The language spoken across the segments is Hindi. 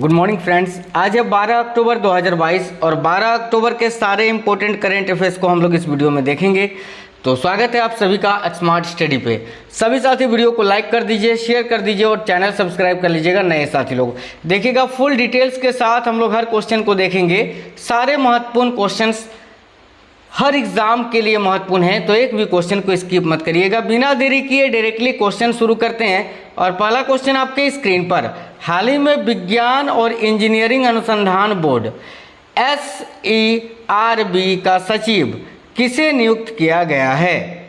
Good morning friends. आज है 12 अक्टूबर 2022 और 12 अक्टूबर के सारे इंपॉर्टेंट करंट अफेयर्स को हम लोग इस वीडियो में देखेंगे। तो स्वागत है आप सभी का स्मार्ट स्टडी पे। सभी साथी वीडियो को लाइक कर दीजिए, शेयर कर दीजिए और चैनल सब्सक्राइब कर लीजिएगा। नए साथी लोग देखिएगा, फुल डिटेल्स के साथ हम लोग हर क्वेश्चन को देखेंगे। सारे महत्वपूर्ण क्वेश्चंस हर एग्जाम के लिए महत्वपूर्ण है, तो एक भी क्वेश्चन को स्किप मत करिएगा। बिना देरी किए डायरेक्टली क्वेश्चन शुरू करते हैं। और पहला क्वेश्चन आपके स्क्रीन पर, हाल ही में विज्ञान और इंजीनियरिंग अनुसंधान बोर्ड SERB का सचिव किसे नियुक्त किया गया है?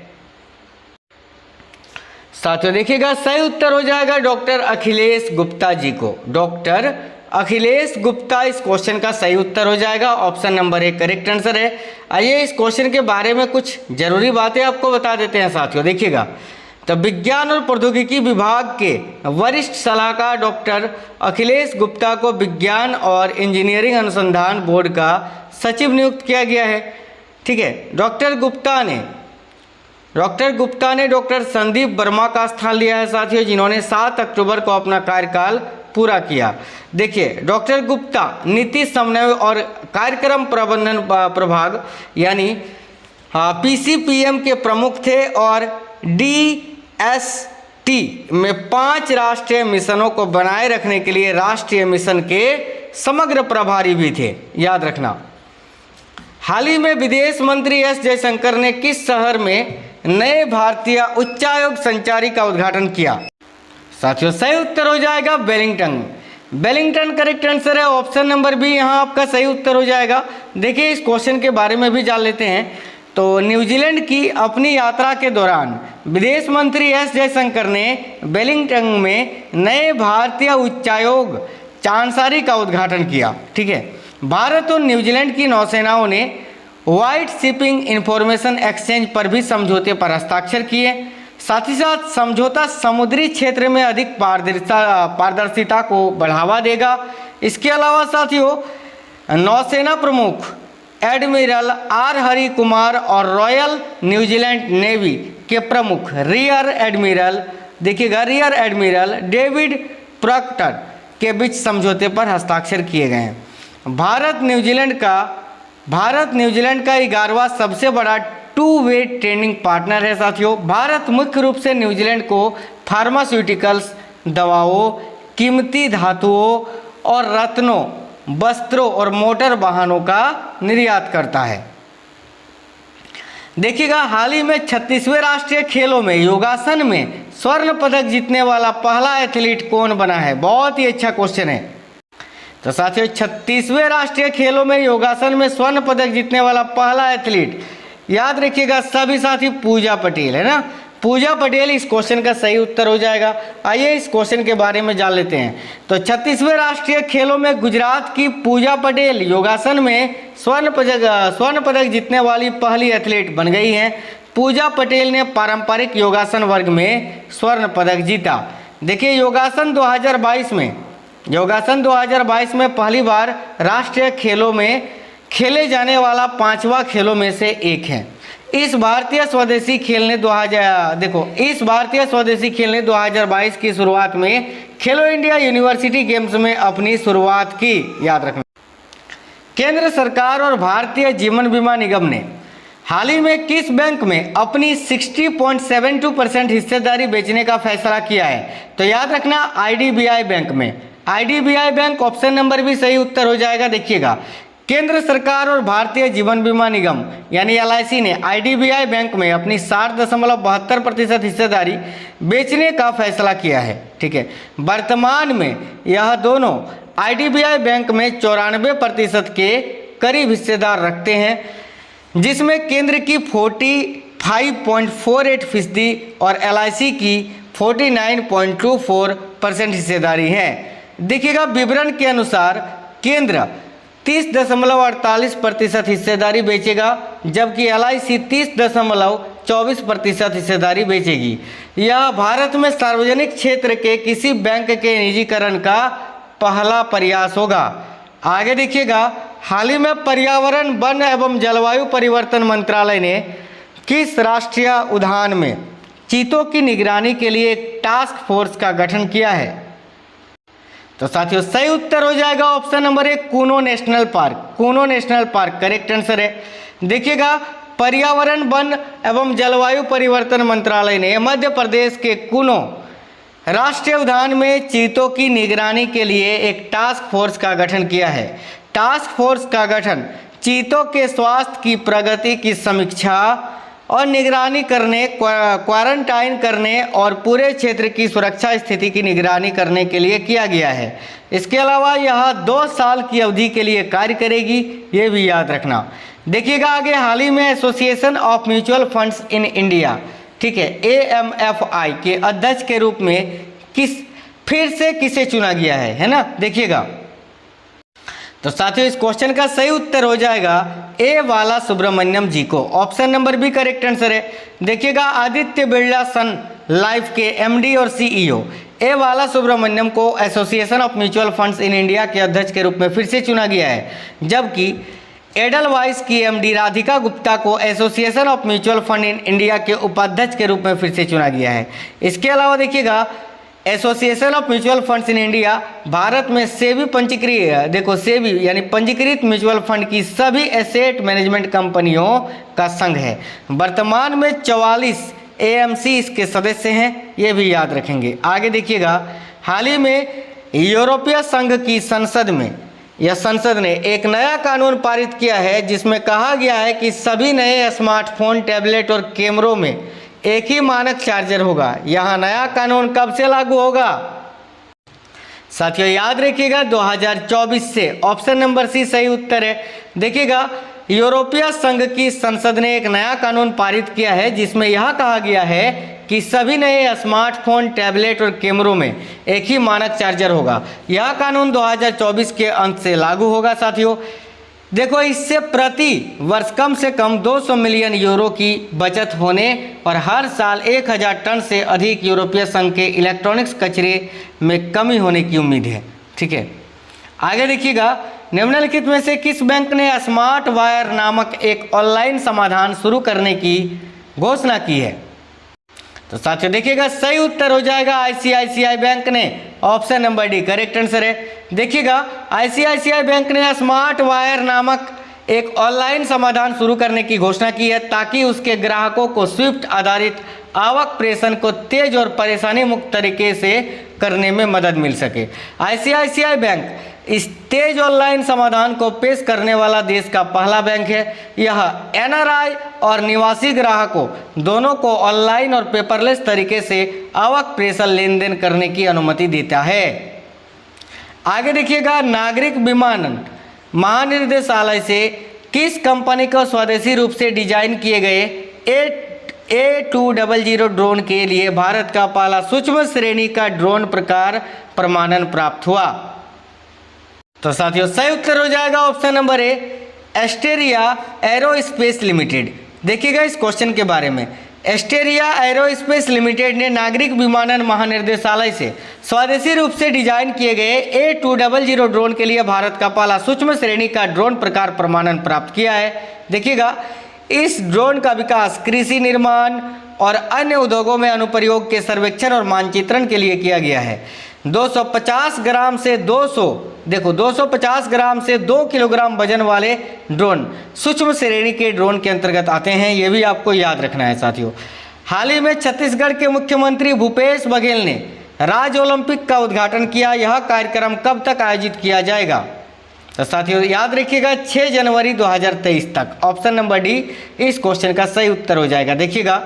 साथियों देखिएगा, सही उत्तर हो जाएगा डॉक्टर अखिलेश गुप्ता जी को। डॉक्टर अखिलेश गुप्ता इस क्वेश्चन का सही उत्तर हो जाएगा। ऑप्शन नंबर 1 करेक्ट आंसर है। आइए इस क्वेश्चन के बारे में कुछ जरूरी बातें आपको बता देते हैं साथियों। देखिएगा, तो विज्ञान और प्रौद्योगिकी विभाग के वरिष्ठ सलाहकार डॉक्टर अखिलेश गुप्ता को विज्ञान और इंजीनियरिंग अनुसंधान बोर्ड का सचिव नियुक्त किया गया है। ठीक है, डॉक्टर गुप्ता ने डॉक्टर संदीप वर्मा का स्थान लिया है साथियों, जिन्होंने 7 अक्टूबर को अपना कार्यकाल पूरा किया। देखिए, डॉक्टर गुप्ता नीति समन्वय और कार्यक्रम प्रबंधन प्रभाग यानी PCPM के प्रमुख थे और DST में 5 राष्ट्रीय मिशनों को बनाए रखने के लिए राष्ट्रीय मिशन के समग्र प्रभारी भी थे, याद रखना। हाल ही में विदेश मंत्री S जयशंकर ने किस शहर में नए भारतीय उच्चायोग संचारी का उद्घाटन किया? साथियों सही उत्तर हो जाएगा वेलिंगटन करेक्ट आंसर है। ऑप्शन नंबर बी यहाँ आपका सही उत्तर हो जाएगा। देखिए, इस क्वेश्चन के बारे में भी जान लेते हैं। तो न्यूजीलैंड की अपनी यात्रा के दौरान विदेश मंत्री S जयशंकर ने वेलिंगटन में नए भारतीय उच्चायोग चांसारी का उद्घाटन किया। ठीक है, भारत और न्यूजीलैंड की नौसेनाओं ने व्हाइट शिपिंग इंफॉर्मेशन एक्सचेंज पर भी समझौते पर हस्ताक्षर किए। साथ ही साथ समझौता समुद्री क्षेत्र में अधिक पारदर्शिता को बढ़ावा देगा। इसके अलावा साथियों, नौसेना प्रमुख एडमिरल R हरि कुमार और रॉयल न्यूजीलैंड नेवी के प्रमुख रियर एडमिरल डेविड प्रॉक्टर के बीच समझौते पर हस्ताक्षर किए गए हैं। भारत न्यूजीलैंड का 11वां सबसे बड़ा 2 वे ट्रेडिंग पार्टनर है साथियों। भारत मुख्य रूप से न्यूजीलैंड को फार्मास्यूटिकल्स, दवाओं, कीमती धातुओं और रत्नों, वस्त्रों और मोटर वाहनों का निर्यात करता है। देखिएगा, हाल ही में 36वें राष्ट्रीय खेलों में योगासन में स्वर्ण पदक जीतने वाला पहला एथलीट कौन बना है? बहुत ही अच्छा क्वेश्चन है। तो साथियों, 36वें राष्ट्रीय खेलों में योगासन में स्वर्ण पदक जीतने वाला पहला एथलीट, याद रखिएगा सभी साथी, पूजा पटेल है ना। पूजा पटेल इस क्वेश्चन का सही उत्तर हो जाएगा। आइए इस क्वेश्चन के बारे में जान लेते हैं। तो 36वें राष्ट्रीय खेलों में गुजरात की पूजा पटेल योगासन में स्वर्ण पदक जीतने वाली पहली एथलीट बन गई हैं। पूजा पटेल ने पारंपरिक योगासन वर्ग में स्वर्ण पदक जीता। देखिए, योगासन 2022 में पहली बार राष्ट्रीय खेलों में खेले जाने वाला 5वां खेलों में से एक है। इस भारतीय स्वदेशी खेल ने 2022 की शुरुआत में खेलो इंडिया यूनिवर्सिटी गेम्स में अपनी शुरुआत की, याद रखना। केंद्र सरकार और भारतीय जीवन बीमा निगम ने हाल ही में किस बैंक में अपनी 60.72% हिस्सेदारी बेचने का फैसला किया है? तो याद रखना IDBI बैंक में। IDBI बैंक ऑप्शन नंबर भी सही उत्तर हो जाएगा। देखिएगा, केंद्र सरकार और भारतीय जीवन बीमा निगम यानी LIC ने IDBI बैंक में अपनी 60.72% हिस्सेदारी बेचने का फैसला किया है। ठीक है, वर्तमान में यह दोनों IDBI बैंक में 94% के करीब हिस्सेदार रखते हैं, जिसमें केंद्र की 45.48% और LIC की 49.24% हिस्सेदारी है। देखिएगा, विवरण के अनुसार केंद्र 30.48% हिस्सेदारी बेचेगा, जबकि LIC 30.24% हिस्सेदारी बेचेगी। यह भारत में सार्वजनिक क्षेत्र के किसी बैंक के निजीकरण का पहला प्रयास होगा। आगे देखिएगा, हाल ही में पर्यावरण, वन एवं जलवायु परिवर्तन मंत्रालय ने किस राष्ट्रीय उद्यान में चीतों की निगरानी के लिए एक टास्क फोर्स का गठन किया है? तो साथियों सही उत्तर हो जाएगा option number 1 Kuno national park. Kuno national park correct answer है। देखिएगा पर्यावरण वन एवं जलवायु परिवर्तन मंत्रालय ने मध्य प्रदेश के कूनो राष्ट्रीय उद्यान में चीतों की निगरानी के लिए एक टास्क फोर्स का गठन किया है। टास्क फोर्स का गठन चीतों के स्वास्थ्य की प्रगति की समीक्षा और निगरानी करने, क्वारंटाइन करने और पूरे क्षेत्र की सुरक्षा स्थिति की निगरानी करने के लिए किया गया है। इसके अलावा यह 2 साल की अवधि के लिए कार्य करेगी, ये भी याद रखना। देखिएगा आगे, हाल ही में association of mutual funds in India, ठीक है, AMFI के अध्यक्ष के रूप में फिर से किसे चुना गया है ना। देखिएगा तो साथियों इस क्वेश्चन का सही उत्तर हो जाएगा ए बाला सुब्रमण्यम जी को। Option number B correct answer है। देखिएगा आदित्य बिरला सन लाइफ के MD और CEO ए बाला सुब्रमण्यम को association of mutual funds in India के अध्यक्ष के रूप में फिर से चुना गया है, जबकि एडलवाइस की MD राधिका गुप्ता को association of mutual fund in India के उपाध्यक्ष के रूप में फिर से चुना गया है। इसके अलावा देखिएगा association of mutual funds in India Bharat में सेबी पंजीकृत, देखो सेबी यानी पंजीकृत म्यूचुअल फंड की सभी एसेट मैनेजमेंट कंपनियों का संघ है। वर्तमान में 44 AMC इसके सदस्य हैं, ये भी याद रखेंगे। आगे देखिएगा हाल ही में यूरोपीय संघ की संसद ने एक नया कानून पारित किया है जिसमें कहा गया है कि सभी नए स्मार्टफोन, टैबलेट और कैमरों में एक ही मानक चार्जर होगा। यह नया कानून कब से लागू होगा? साथियों याद रखिएगा 2024 से। ऑप्शन नंबर सी सही उत्तर है। देखिएगा यूरोपीय संघ की संसद ने एक नया कानून पारित किया है जिसमें यह कहा गया है कि सभी नए स्मार्टफोन, टैबलेट और कैमरों में एक ही मानक चार्जर होगा। यह कानून 2024 के अंत से लागू होगा। साथियों देखो इससे प्रति वर्ष कम से कम 200 मिलियन यूरो की बचत होने और हर साल 1000 टन से अधिक यूरोपीय संघ के इलेक्ट्रॉनिक्स कचरे में कमी होने की उम्मीद है। ठीक है, आगे देखिएगा निम्नलिखित में से किस बैंक ने स्मार्ट वायर नामक एक ऑनलाइन समाधान शुरू करने की घोषणा की है? तो साथियों देखिएगा सही उत्तर हो जाएगा ICICI बैंक ने। Option number D correct answer है। देखिएगा ICICI बैंक ने स्मार्ट वायर नामक एक ऑनलाइन समाधान शुरू करने की घोषणा की है ताकि उसके ग्राहकों को स्विफ्ट आधारित आवक प्रेषण को तेज और परेशानी मुक्त तरीके से करने में मदद मिल सके। ICICI बैंक इस तेज ऑनलाइन समाधान को पेश करने वाला देश का पहला बैंक है। यह NRI और निवासी ग्राहकों दोनों को ऑनलाइन और पेपरलेस तरीके से आवक प्रेषण लेन देन करने की अनुमति देता है। आगे देखिएगा नागरिक विमानन महानिदेशालय से किस कंपनी को स्वदेशी रूप से डिजाइन किए गए A200 ड्रोन के लिए भारत का पहला सूक्ष्म श्रेणी का ड्रोन प्रकार प्रमाणन प्राप्त हुआ? तो साथियों सही उत्तर हो जाएगा option number A Asteria aerospace limited. देखिएगा इस क्वेश्चन के बारे में, एस्टेरिया एरोस्पेस लिमिटेड ने नागरिक विमानन महानिदेशालय से स्वदेशी रूप से डिजाइन किए गए A200 ड्रोन के लिए भारत का पहला सूक्ष्म श्रेणी का ड्रोन प्रकार प्रमाणन प्राप्त किया है। देखिएगा इस ड्रोन का विकास कृषि, निर्माण और अन्य उद्योगों में अनुप्रयोग के सर्वेक्षण और मानचित्रण के लिए किया गया है। 250 ग्राम से 250 ग्राम से 2 किलोग्राम वजन वाले ड्रोन सूक्ष्म श्रेणी के ड्रोन के अंतर्गत आते हैं, ये भी आपको याद रखना है। साथियों हाल ही में छत्तीसगढ़ के मुख्यमंत्री भूपेश बघेल ने राज्य ओलंपिक का उद्घाटन किया। यह कार्यक्रम कब तक आयोजित किया जाएगा? तो साथियों याद रखिएगा 6 जनवरी 2023 तक। ऑप्शन नंबर डी इस क्वेश्चन का सही उत्तर हो जाएगा। देखिएगा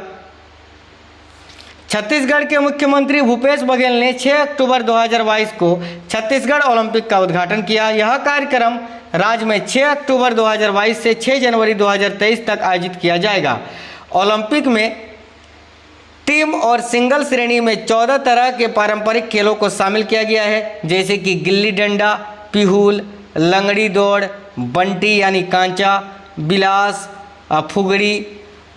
छत्तीसगढ़ के मुख्यमंत्री भूपेश बघेल ने 6 अक्टूबर 2022 को छत्तीसगढ़ ओलंपिक का उद्घाटन किया। यह कार्यक्रम राज्य में 6 अक्टूबर 2022 से 6 जनवरी 2023 तक आयोजित किया जाएगा। ओलंपिक में टीम और सिंगल श्रेणी में 14 तरह के पारंपरिक खेलों को शामिल किया गया है, जैसे कि गिल्ली डंडा, पिहूल, लंगड़ी दौड़, बंटी यानी कांचा, बिलास, फुगड़ी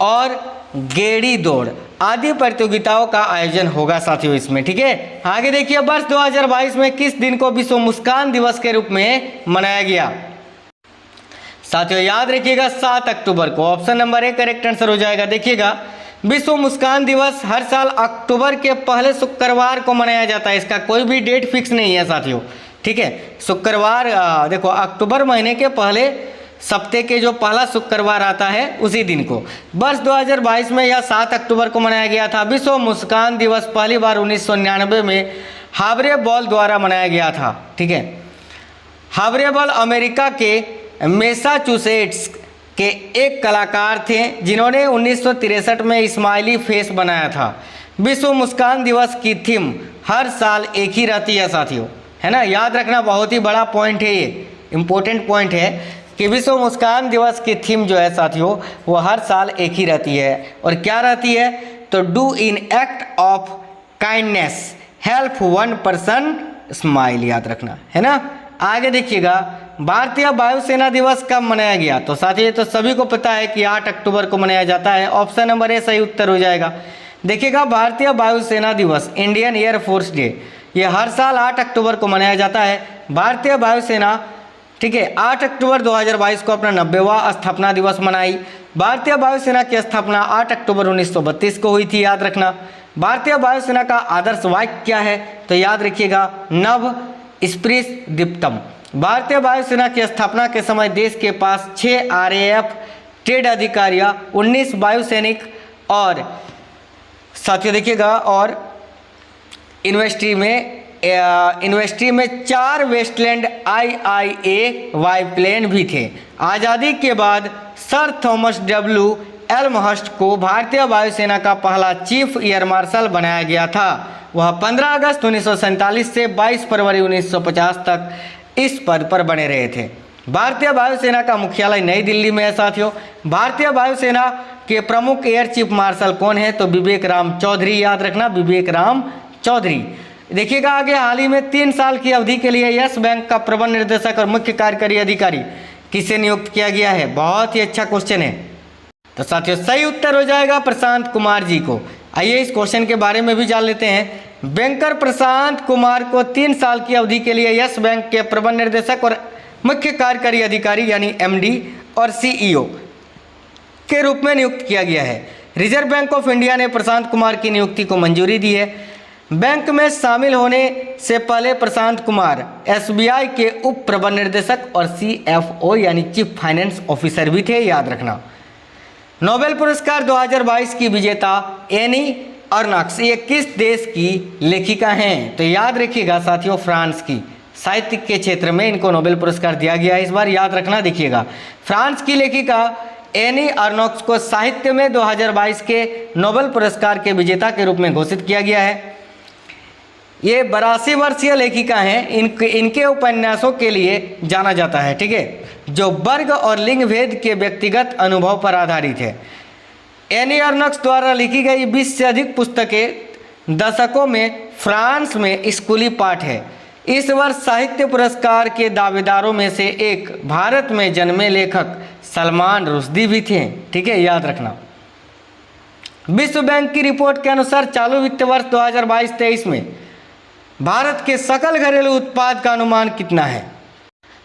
और गेड़ी दौड़ आदि प्रतियोगिताओं का आयोजन होगा साथियों इसमें। ठीक है, आगे देखिए वर्ष 2022 में किस दिन को विश्व मुस्कान दिवस के रूप में मनाया गया? साथियों याद रखिएगा 7 अक्टूबर को। Option number A correct answer हो जाएगा। देखिएगा विश्व मुस्कान दिवस हर साल अक्टूबर के पहले शुक्रवार को मनाया जाता है। इसका कोई भी डेट फिक्स नहीं है साथियों। ठीक है, शुक्रवार देखो अक्टूबर महीने के पहले सप्ताह के जो पहला शुक्रवार आता है उसी दिन को वर्ष 2022 में यह 7 अक्टूबर को मनाया गया था। विश्व मुस्कान दिवस पहली बार 1999 में हावरे बॉल द्वारा मनाया गया था। ठीक है, हावरे बॉल अमेरिका के मैसाचुसेट्स के एक कलाकार थे जिन्होंने 1963 में स्माइली फेस बनाया था। विश्व मुस्कान दिवस की थीम हर साल एक ही रहती है साथियों, है ना, याद रखना, बहुत ही बड़ा पॉइंट है, ये इम्पोर्टेंट पॉइंट है कि विश्व मुस्कान दिवस की थीम जो है साथियों वो हर साल एक ही रहती है। और क्या रहती है, तो do in act of kindness help one person smile, याद रखना, है ना। आगे देखिएगा, भारतीय वायुसेना दिवस कब मनाया गया, तो साथियों तो सभी को पता है कि 8 अक्टूबर को मनाया जाता है। ऑप्शन नंबर ए सही उत्तर हो जाएगा। देखिएगा, भारतीय वायुसेना दिवस इंडियन एयरफोर्स डे ये हर साल 8 अक्टूबर को मनाया जाता है। भारतीय वायुसेना, ठीक है, 8 अक्टूबर 2022 को अपना 90वां स्थापना दिवस मनाई। भारतीय वायुसेना की स्थापना 8 अक्टूबर 1932 को हुई थी, याद रखना। भारतीय वायुसेना का आदर्श वाक्य क्या है, तो याद रखिएगा, नभ स्पृश दीप्तम। भारतीय वायुसेना की स्थापना के समय देश के पास 6 RAF ट्रेड अधिकारियाँ, 19 वायुसैनिक और साथियों देखिएगा, और यूनिवर्सिटी में 4 वेस्टलैंड IIA वायुप्लेन भी थे। आज़ादी के बाद सर थॉमस W एल्महर्स्ट को भारतीय वायुसेना का पहला चीफ एयर मार्शल बनाया गया था। वह 15 अगस्त 1947 से 22 फरवरी 1950 तक इस पद पर बने रहे थे। भारतीय वायुसेना का मुख्यालय नई दिल्ली में है साथियों। भारतीय वायुसेना के प्रमुख एयर चीफ मार्शल कौन है, तो विवेक राम चौधरी, याद रखना, विवेक राम चौधरी। देखिएगा आगे, हाल ही में 3 साल की अवधि के लिए यस बैंक का प्रबंध निर्देशक और मुख्य कार्यकारी अधिकारी किसे नियुक्त किया गया है, बहुत ही अच्छा क्वेश्चन है। तो साथियों सही उत्तर हो जाएगा प्रशांत कुमार जी को। आइए इस क्वेश्चन के बारे में भी जान लेते हैं। बैंकर प्रशांत कुमार को 3 साल की अवधि के लिए यस बैंक के प्रबंध निर्देशक और मुख्य कार्यकारी अधिकारी यानी MD और CEO के रूप में नियुक्त किया गया है। रिजर्व बैंक ऑफ इंडिया ने प्रशांत कुमार की नियुक्ति को मंजूरी दी है। बैंक में शामिल होने से पहले प्रशांत कुमार SBI के उप प्रबंध निर्देशक और CFO यानी चीफ फाइनेंस ऑफिसर भी थे, याद रखना। नोबेल पुरस्कार 2022 की विजेता एनी अर्नक्स ये किस देश की लेखिका हैं, तो याद रखिएगा साथियों, फ्रांस की। साहित्य के क्षेत्र में इनको नोबेल पुरस्कार दिया गया है इस बार, याद रखना। देखिएगा, फ्रांस की लेखिका एनी अर्नक्स को साहित्य में 2022 के नोबेल पुरस्कार के विजेता के रूप में घोषित किया गया है। ये 82 वर्षीय लेखिका हैं। इनके उपन्यासों के लिए जाना जाता है, ठीक है, जो वर्ग और लिंग भेद के व्यक्तिगत अनुभव पर आधारित है। एनी अर्नक्स द्वारा लिखी गई 20 से अधिक पुस्तकें दशकों में फ्रांस में स्कूली पाठ है। इस वर्ष साहित्य पुरस्कार के दावेदारों में से एक भारत में जन्मे लेखक सलमान रुश्दी भी थे, ठीक है, याद रखना। विश्व बैंक की रिपोर्ट के अनुसार चालू वित्त वर्ष 2022-23 में भारत के सकल घरेलू उत्पाद का अनुमान कितना है,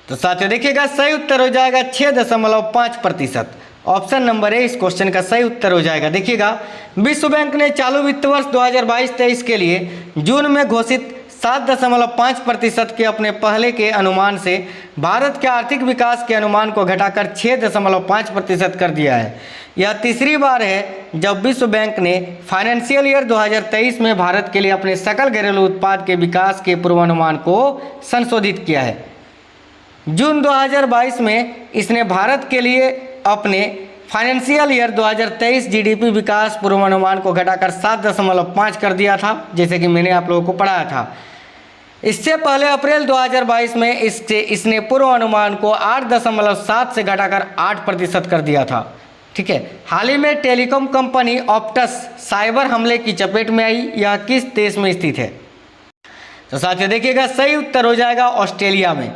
तो साथियों देखिएगा सही उत्तर हो जाएगा 6.5%। ऑप्शन नंबर ए इस क्वेश्चन का सही उत्तर हो जाएगा। देखिएगा, विश्व बैंक ने चालू वित्त वर्ष 2022-23 के लिए जून में घोषित 7.5% के अपने पहले के अनुमान से भारत के आर्थिक विकास के अनुमान को घटाकर 6.5% कर दिया है। यह तीसरी बार है जब विश्व बैंक ने फाइनेंशियल ईयर 2023 में भारत के लिए अपने सकल घरेलू उत्पाद के विकास के पूर्वानुमान को संशोधित किया है। जून 2022 में इसने भारत के लिए अपने फाइनेंशियल ईयर 2023 GDP विकास पूर्वानुमान को घटाकर 7.5 कर दिया था, जैसे कि मैंने आप लोगों को पढ़ाया था। इससे पहले अप्रैल 2022 में इसने पूर्वानुमान को 8.7 से घटाकर 8% कर दिया था, ठीक है। हाल ही में टेलीकॉम कंपनी ऑप्टस साइबर हमले की चपेट में आई। यह किस देश में स्थित है, तो साथियों देखिएगा सही उत्तर हो जाएगा ऑस्ट्रेलिया में।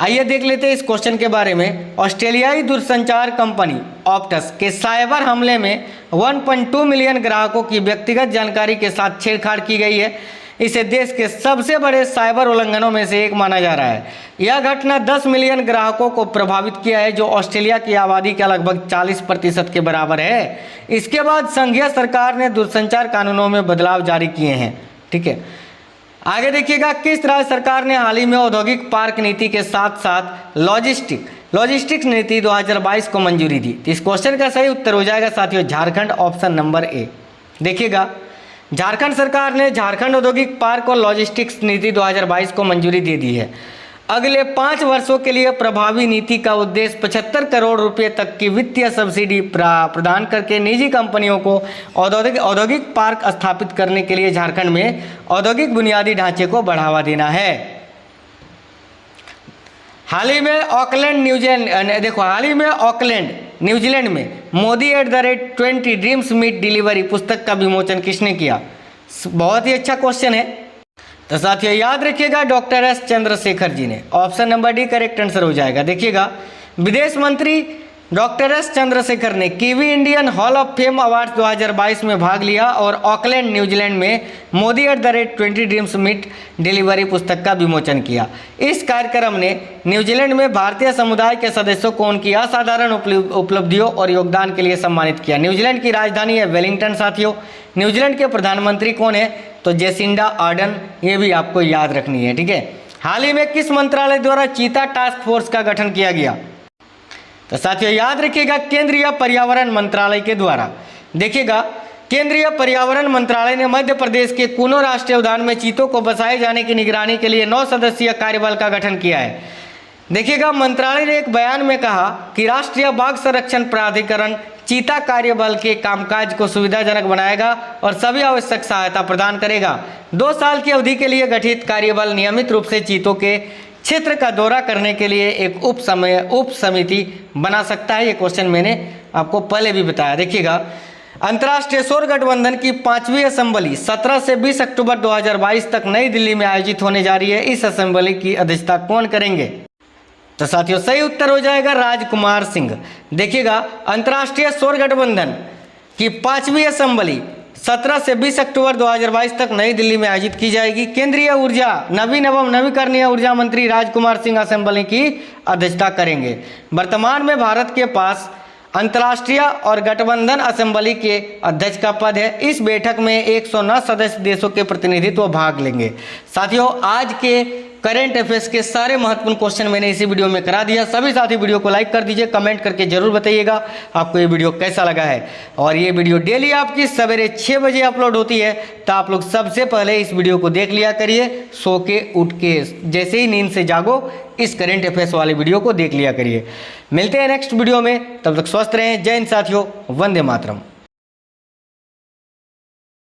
आइए देख लेते हैं इस क्वेश्चन के बारे में। ऑस्ट्रेलियाई दूरसंचार कंपनी ऑप्टस के साइबर हमले में 1.2 मिलियन ग्राहकों की व्यक्तिगत जानकारी के साथ छेड़छाड़ की गई है। इसे देश के सबसे बड़े साइबर उल्लंघनों में से एक माना जा रहा है। यह घटना 10 मिलियन ग्राहकों को प्रभावित किया है, जो ऑस्ट्रेलिया की आबादी का लगभग 40% के बराबर है। इसके बाद संघीय सरकार ने दूरसंचार कानूनों में बदलाव जारी किए हैं, ठीक है। आगे देखिएगा, किस राज्य सरकार ने हाल ही में औद्योगिक पार्क नीति के साथ साथ लॉजिस्टिक्स नीति 2022 को मंजूरी दी? तो इस क्वेश्चन का सही उत्तर हो जाएगा साथियों झारखंड, ऑप्शन नंबर ए। देखिएगा, झारखंड सरकार ने झारखंड औद्योगिक पार्क और लॉजिस्टिक्स नीति 2022 को मंजूरी दे दी है। अगले 5 वर्षों के लिए प्रभावी नीति का उद्देश्य 75 करोड़ रुपए तक की वित्तीय सब्सिडी प्रदान करके निजी कंपनियों को औद्योगिक पार्क स्थापित करने के लिए झारखंड में औद्योगिक बुनियादी ढांचे को बढ़ावा देना है। हाल ही में ऑकलैंड न्यूजीलैंड में मोदी @20 ड्रीम्स मीट डिलीवरी पुस्तक का विमोचन किसने किया? बहुत ही अच्छा क्वेश्चन है। तो साथियों याद रखिएगा, डॉक्टर एस चंद्रशेखर जी ने। Option number D correct answer हो जाएगा। देखिएगा, विदेश मंत्री डॉक्टर एस चंद्रशेखर ने kiwi Indian hall of fame award 2022 में भाग लिया और ऑकलैंड न्यूजीलैंड में मोदी @20 ड्रीम्स मीट डिलीवरी पुस्तक का विमोचन किया। इस कार्यक्रम ने न्यूजीलैंड में भारतीय समुदाय के सदस्यों को उनकी असाधारण उपलब्धियों और योगदान के लिए सम्मानित किया। न्यूजीलैंड की राजधानी है वेलिंगटन। साथियों, न्यूजीलैंड के प्रधानमंत्री कौन है? तो जेसिंडा आर्डन, ये भी आपको याद रखनी है, ठीक है। हाल ही में किस मंत्रालय द्वारा चीता टास्क फोर्स का गठन किया गया? तो साथियों याद रखिएगा, केंद्रीय पर्यावरण मंत्रालय के द्वारा। देखिएगा, केंद्रीय पर्यावरण मंत्रालय ने मध्य प्रदेश के कूनो राष्ट्रीय उद्यान में चीतों को बसाए जाने की निगरानी के लिए 9 सदस्यीय कार्यबल का गठन किया है। देखिएगा, मंत्रालय ने एक बयान में कहा कि राष्ट्रीय बाघ संरक्षण प्राधिकरण चीता कार्यबल के कामकाज को सुविधाजनक बनाएगा और सभी आवश्यक सहायता प्रदान करेगा। 2 साल की अवधि के लिए गठित कार्यबल नियमित रूप से चीतों के क्षेत्र का दौरा करने के लिए एक उप समिति बना सकता है। ये क्वेश्चन मैंने आपको पहले भी बताया। देखिएगा, अंतर्राष्ट्रीय सौर गठबंधन की 5वीं असेंबली 17 से 20 अक्टूबर 2022 तक नई दिल्ली में आयोजित होने जा रही है। इस असेंबली की अध्यक्षता कौन करेंगे? तो साथियों सही उत्तर हो जाएगा राजकुमार सिंह। देखिएगा, अंतर्राष्ट्रीय सौर गठबंधन की 5वीं असेंबली 17 से 20 अक्टूबर 2022 तक नई दिल्ली में आयोजित की जाएगी। केंद्रीय ऊर्जा नवीन एवं नवीकरणीय ऊर्जा मंत्री राजकुमार सिंह असेंबली की अध्यक्षता करेंगे। वर्तमान में भारत के पास अंतर्राष्ट्रीय और गठबंधन असेंबली के अध्यक्ष का पद है। इस बैठक में 109 सदस्य देशों के प्रतिनिधित्व भाग लेंगे। साथियों, आज के करंट अफेयर्स के सारे महत्वपूर्ण क्वेश्चन मैंने इसी वीडियो में करा दिया। सभी साथी वीडियो को लाइक कर दीजिए, कमेंट करके जरूर बताइएगा आपको ये वीडियो कैसा लगा है। और ये वीडियो डेली आपकी सवेरे 6 बजे अपलोड होती है, तो आप लोग सबसे पहले इस वीडियो को देख लिया करिए। सो के उठ के जैसे ही नींद से जागो, इस करंट अफेयर्स वाले वीडियो को देख लिया करिए। मिलते हैं नेक्स्ट वीडियो में, तब तक स्वस्थ रहें। जय हिंद साथियों, वंदे मातरम।